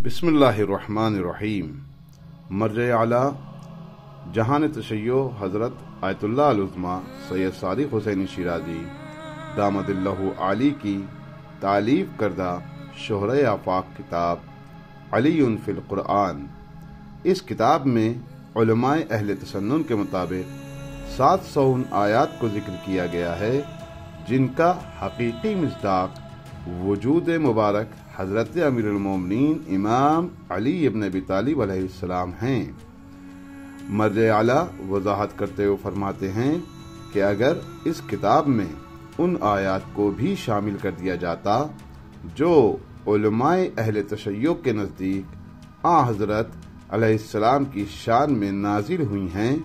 بسم اللہ الرحمن الرحیم۔ مرجع اعلیٰ جہان تشیع حضرت آیت اللہ العظمیٰ سید صادق حسین شیرازی دامت اللہ عالی کی تالیف کردہ شہرۂ آفاق کتاب علی فی القرآن، اس کتاب میں علماء اہل تسنن کے مطابق 700 آیات کو ذکر کیا گیا ہے، جن کا حقیقی مصداق وجود مبارک حضرت امیر المومنین امام علی ابن ابی طالب علیہ السلام ہیں۔ مرجع اعلیٰ وضاحت کرتے ہوئے فرماتے ہیں کہ اگر اس کتاب میں ان آیات کو بھی شامل کر دیا جاتا جو علماء اہل تشیع کے نزدیک حضرت علیہ السلام کی شان میں نازل ہوئی ہیں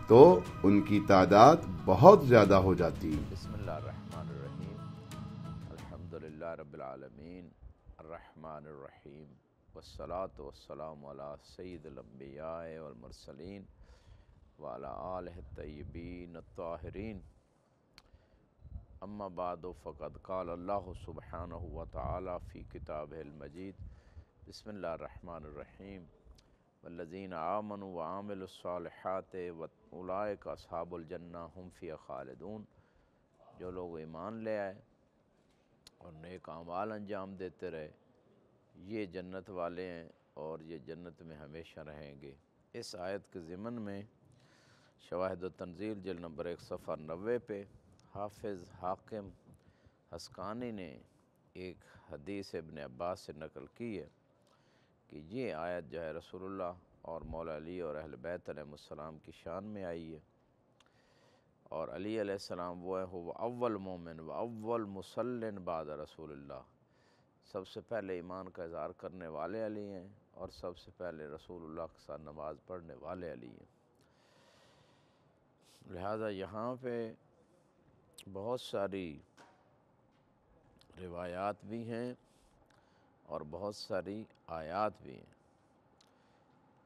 تو ان کی تعداد بہت زیادہ ہو جاتی۔ بسم اللہ الرحمن الرحیم، الحمدللہ رب العالمین الرحمن الرحیم، والصلاة والسلام علی سید الانبیاء والمرسلین وعلی آلہ الطیبین الطاہرین، اما بعد فقد قال اللہ سبحانہ وتعالی فی کتابہ المجید۔ بسم اللہ الرحمن الرحیم، والذین آمنوا وعملوا الصالحات اولئک اصحاب الجنہ ہم فیہا خالدون۔ جو لوگ ایمان لے آئے اور نیک اعمال انجام دیتے رہے، یہ جنت والے ہیں اور یہ جنت میں ہمیشہ رہیں گے۔ اس آیت کے ضمن میں شواہد و تنزیل جلد نمبر 1 صفحہ 90 پہ حافظ حاکم حسقانی نے ایک حدیث ابن عباس سے نقل کی ہے کہ یہ آیت جو ہے رسول اللہ اور مولا علی اور اہل بیت علیہ السلام کی شان میں آئی ہے، اور علی علیہ السلام وہ ہے اول مومن و اول مسلم بعد رسول اللہ، سب سے پہلے ایمان کا اظہار کرنے والے علی ہیں اور سب سے پہلے رسول اللہ کے ساتھ نماز پڑھنے والے علی ہیں۔ لہذا یہاں پہ بہت ساری روایات بھی ہیں اور بہت ساری آیات بھی ہیں۔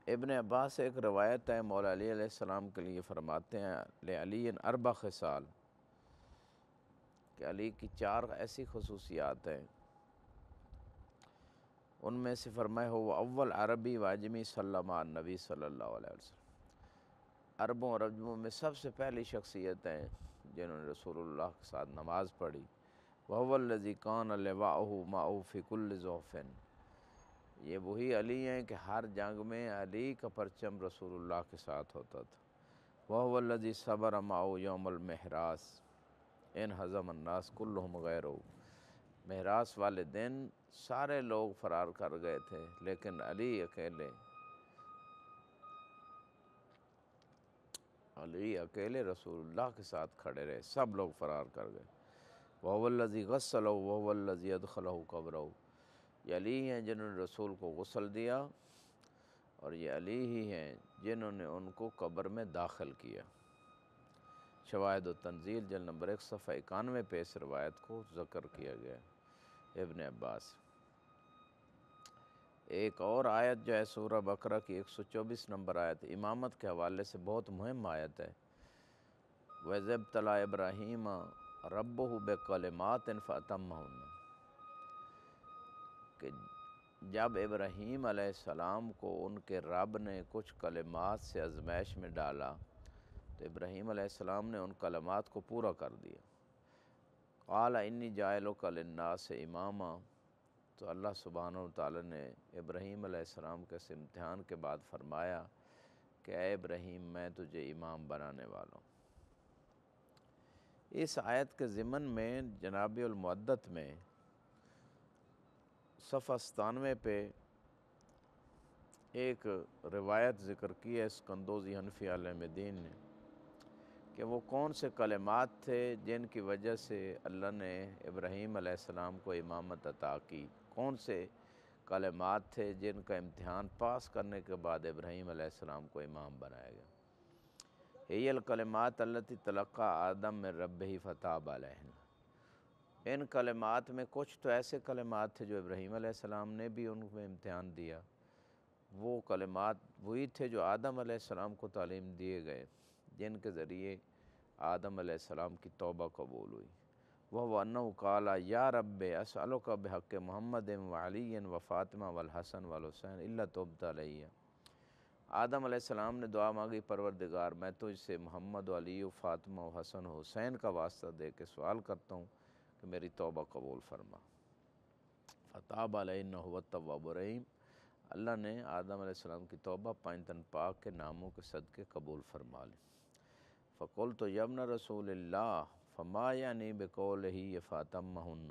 ابن عباس سے ایک روایت ہے، مولا علی علیہ السلام کے لیے فرماتے ہیں لعلی اربع خصال، کہ علی کی 4 ایسی خصوصیات ہیں، ان میں سے فرمائے ہو وہ اول عربی واجمی سلم علی نبی صلی اللہ علیہ وسلم، عربوں اور عجموں میں سب سے پہلی شخصیت ہیں جنہوں نے رسول اللہ کے ساتھ نماز پڑھی۔ وَهُوَ الَّذِي كَانَ لِوَاءُهُ مَعَهُ فِي كُلِّ ظُعْفٍ، یہ وہی علی ہیں کہ ہر جنگ میں علی کا پرچم رسول اللہ کے ساتھ ہوتا تھا۔ وَهُوَ الَّذِي صَبَرَ مَعَهُ يَوْمَ الْمِحْرَاثِ إِنْ هَزَمَ النَّاسُ كُلُّهُمْ غَيْرَهُ، محراث والے دن سارے لوگ فرار کر گئے تھے لیکن علی اکیلے رسول اللہ کے ساتھ کھڑے رہے، سب لوگ فرار کر گئے۔ وَهُوَ الَّذِي غَسَّلَهُ وَهُوَ الَّذِي أَدْخَلَهُ قَبْرَهُ، یہ علی ہیں جنہوں نے رسول کو غسل دیا اور یہ علی ہی ہیں جنہوں نے ان کو قبر میں داخل کیا۔ شواہد و تنزیل جلد نمبر 1 صفحہ 91 پہ اس روایت کو ذکر کیا گیا ابن عباس۔ ایک اور آیت جو ہے سورہ بقرہ کی 124 نمبر آیت، امامت کے حوالے سے بہت مہم آیت ہے۔ وَإِذِ ابْتَلَىٰ إِبْرَاهِيمَ رَبُّهُ بِكَلِمَاتٍ فَأَتَمَّهُنَّ، کہ جب ابراہیم علیہ السلام کو ان کے رب نے کچھ کلمات سے آزمائش میں ڈالا تو ابراہیم علیہ السلام نے ان کلمات کو پورا کر دیا۔ قَالَ إِنِّي جَاعِلُكَ لِلنَّاسِ إِمَامًا، تو اللہ سبحانہ وتعالی نے ابراہیم علیہ السلام کے اس امتحان کے بعد فرمایا کہ اے ابراہیم میں تجھے امام بنانے والا ہوں۔ اس آیت کے ضمن میں جناب المعدت میں صفحہ 97 پہ ایک روایت ذکر کی ہے اسکندوزی حنفی عالم دین نے، کہ وہ کون سے کلمات تھے جن کی وجہ سے اللہ نے ابراہیم علیہ السلام کو امامت عطا کی، کون سے کلمات تھے جن کا امتحان پاس کرنے کے بعد ابراہیم علیہ السلام کو امام بنایا گیا۔ ہی الکلمات التی تلقی آدم من ربہ فتاب علیہن، ان کلمات میں کچھ تو ایسے کلمات تھے جو ابراہیم علیہ السلام نے بھی ان میں امتحان دیا، وہ کلمات وہی تھے جو آدم علیہ السلام کو تعلیم دیے گئے، جن کے ذریعے آدم علیہ السلام کی توبہ قبول ہوئی۔ وہ انہ قال یا رب اسألک بحق محمد و علی و فاطمہ والحسن والحسین الا تبت علیہ۔ آدم علیہ السلام نے دعا مانگی، پروردگار میں تجھ سے محمد و علی و فاطمہ و حسن و حسین کا واسطہ دے کے سوال کرتا ہوں کہ میری توبہ قبول فرما۔ فتاب علیہ انہ هو التواب الرحیم، اللہ نے آدم علیہ السلام کی توبہ پائنتن پاک کے ناموں کے صدقے قبول فرما لی۔ فقلت یا ابن رسول اللہ فما یعنی بقولہ فاتمہن،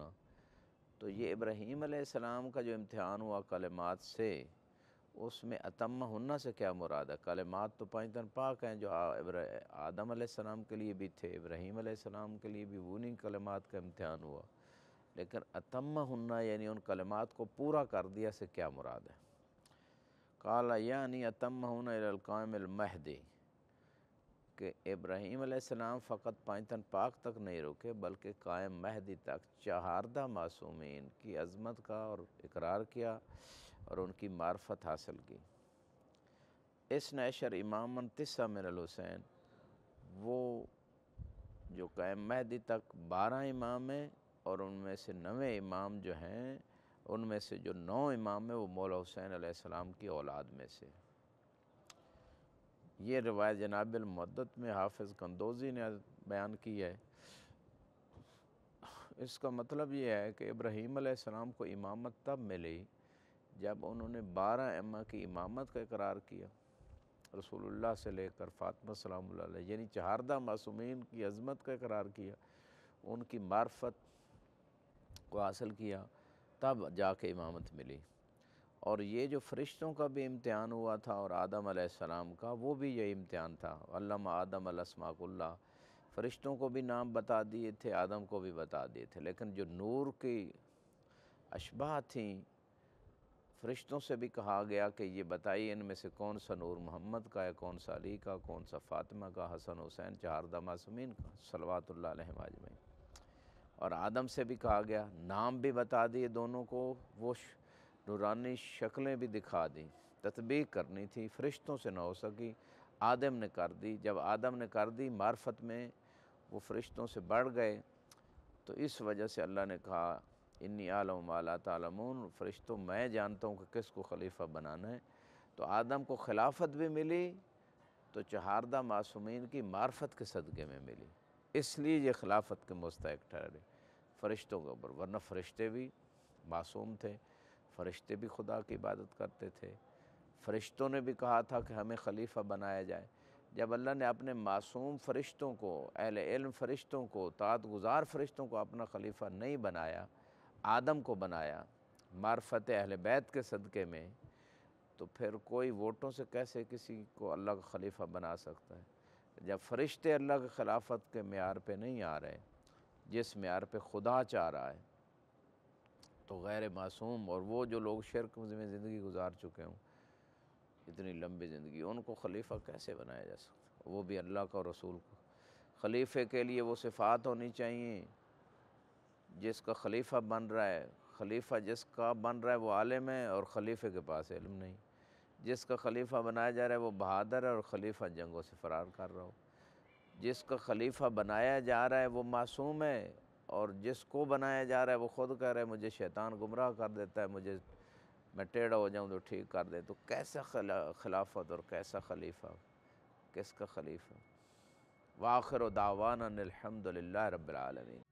تو یہ ابراہیم علیہ السلام کا جو امتحان ہوا کلمات سے، اس میں اتمہن سے کیا مراد ہے؟ کلمات تو پائنتن پاک ہیں جو آدم علیہ السلام کے لیے بھی تھے، ابراہیم علیہ السلام کے لیے بھی انہی کلمات کا امتحان ہوا، لیکن اتمہن یعنی ان کلمات کو پورا کر دیا سے کیا مراد ہے؟ قال یعنی اتمہن الی القائم المہدی، کہ ابراہیم علیہ السلام فقط پائنتن پاک تک نہیں رکے بلکہ قائم مہدی تک چہاردہ معصومین کی عظمت کا اور اقرار کیا اور ان کی معرفت حاصل کی۔ اثنا عشر اماماً تسع من الحسین، وہ جو قائم مہدی تک 12 امام ہیں اور ان میں سے 9 امام جو ہیں، ان میں سے جو 9 امام ہیں وہ مولا حسین علیہ السلام کی اولاد میں سے۔ یہ روایت جناب المعدت میں حافظ قندوزی نے بیان کی ہے۔ اس کا مطلب یہ ہے کہ ابراہیم علیہ السلام کو امامت تب ملی جب انہوں نے 12 ائمہ کی امامت کا اقرار کیا، رسول اللہ سے لے کر فاطمہ سلام اللہ علیہ، یعنی چہاردہ معصومین کی عظمت کا اقرار کیا، ان کی معرفت کو حاصل کیا، تب جا کے امامت ملی۔ اور یہ جو فرشتوں کا بھی امتحان ہوا تھا اور آدم علیہ السلام کا، وہ بھی یہ امتحان تھا۔ علم آدم الاسماء کلھا، فرشتوں کو بھی نام بتا دیے تھے، آدم کو بھی بتا دیے تھے، لیکن جو نور کی اشباہ تھیں، فرشتوں سے بھی کہا گیا کہ یہ بتائیے ان میں سے کون سا نور محمد کا ہے، کون سا علی کا، کون سا فاطمہ کا، حسن حسین چہاردہ معصومین کا، صلوات اللہ علیہم اجمعین۔ اور آدم سے بھی کہا گیا، نام بھی بتا دیے دونوں کو، وہ نورانی شکلیں بھی دکھا دیں، تطبیق کرنی تھی، فرشتوں سے نہ ہو سکی، آدم نے کر دی۔ جب آدم نے کر دی، معرفت میں وہ فرشتوں سے بڑھ گئے، تو اس وجہ سے اللہ نے کہا انی اعلم ما لا تعلمون، فرشتوں میں جانتا ہوں کہ کس کو خلیفہ بنانا ہے۔ تو آدم کو خلافت بھی ملی تو چہاردہ معصومین کی معرفت کے صدقے میں ملی، اس لیے یہ خلافت کے مستحق ٹھہرے فرشتوں کے اوپر، ورنہ فرشتے بھی معصوم تھے، فرشتے بھی خدا کی عبادت کرتے تھے، فرشتوں نے بھی کہا تھا کہ ہمیں خلیفہ بنایا جائے۔ جب اللہ نے اپنے معصوم فرشتوں کو، اہل علم فرشتوں کو، طاعت گزار فرشتوں کو اپنا خلیفہ نہیں بنایا، آدم کو بنایا معرفت اہل بیت کے صدقے میں، تو پھر کوئی ووٹوں سے کیسے کسی کو اللہ کا خلیفہ بنا سکتا ہے؟ جب فرشتے اللہ کے خلافت کے معیار پہ نہیں آ رہے، جس معیار پہ خدا چاہ رہا ہے، تو غیر معصوم اور وہ جو لوگ شرک میں زندگی گزار چکے ہوں اتنی لمبی زندگی، ان کو خلیفہ کیسے بنایا جا سکتا؟ وہ بھی اللہ کا رسول کو۔ خلیفے کے لیے وہ صفات ہونی چاہیے جس کا خلیفہ بن رہا ہے، خلیفہ جس کا بن رہا ہے وہ عالم ہے اور خلیفے کے پاس علم نہیں، جس کا خلیفہ بنایا جا رہا ہے وہ بہادر ہے اور خلیفہ جنگوں سے فرار کر رہا ہو، جس کا خلیفہ بنایا جا رہا ہے وہ معصوم ہے اور جس کو بنایا جا رہا ہے وہ خود کہہ رہا ہے مجھے شیطان گمراہ کر دیتا ہے، میں ٹیڑھا ہو جاؤں تو ٹھیک کر دے، تو کیسا خلافت اور کیسا خلیفہ، کس کا خلیفہ؟ وآخر دعوانا الحمد للہ رب العالمین۔